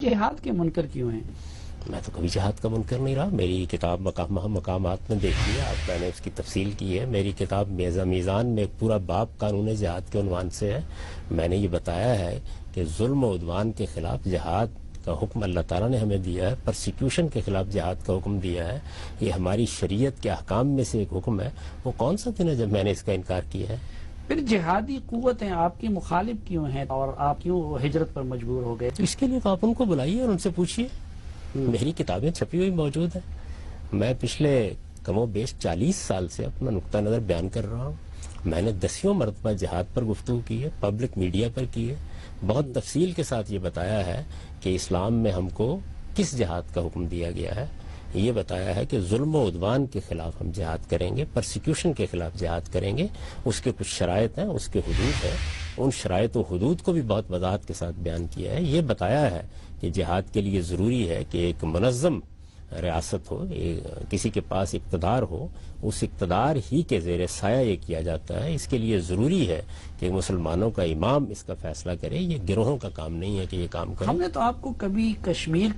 جہاد کے منکر کیوں ہیں؟ میں تو کبھی جہاد کا منکر نہیں رہا. میری کتاب مقامات میں دیکھیے آپ، میں نے اس کی تفصیل کی ہے. میری کتاب میزان میں ایک پورا باب قانون جہاد کے عنوان سے ہے. میں نے یہ بتایا ہے کہ ظلم و عدوان کے خلاف جہاد کا حکم اللہ تعالیٰ نے ہمیں دیا ہے، پرسیکیوشن کے خلاف جہاد کا حکم دیا ہے. یہ ہماری شریعت کے احکام میں سے ایک حکم ہے. وہ کون سا دن ہے جب میں نے اس کا انکار کیا ہے؟ پھر جہادی قوتیں آپ کی مخالف کیوں ہیں اور آپ کیوں ہجرت پر مجبور ہو گئے؟ تو اس کے لیے تو آپ ان کو بلائیے اور ان سے پوچھیے. میری کتابیں چھپی ہوئی موجود ہیں. میں پچھلے کم و بیش 40 سال سے اپنا نقطہ نظر بیان کر رہا ہوں. میں نے 10 مرتبہ جہاد پر گفتگو کی ہے، پبلک میڈیا پر کی ہے. بہت تفصیل کے ساتھ یہ بتایا ہے کہ اسلام میں ہم کو کس جہاد کا حکم دیا گیا ہے. یہ بتایا ہے کہ ظلم و عدوان کے خلاف ہم جہاد کریں گے، پرسیکیوشن کے خلاف جہاد کریں گے. اس کے کچھ شرائط ہیں، اس کے حدود ہیں. ان شرائط و حدود کو بھی بہت وضاحت کے ساتھ بیان کیا ہے. یہ بتایا ہے کہ جہاد کے لیے ضروری ہے کہ ایک منظم ریاست ہو، کسی کے پاس اقتدار ہو، اس اقتدار ہی کے زیر سایہ یہ کیا جاتا ہے. اس کے لیے ضروری ہے کہ مسلمانوں کا امام اس کا فیصلہ کرے. یہ گروہوں کا کام نہیں ہے کہ یہ کام کرے. ہم نے تو آپ کو کبھی کشمیر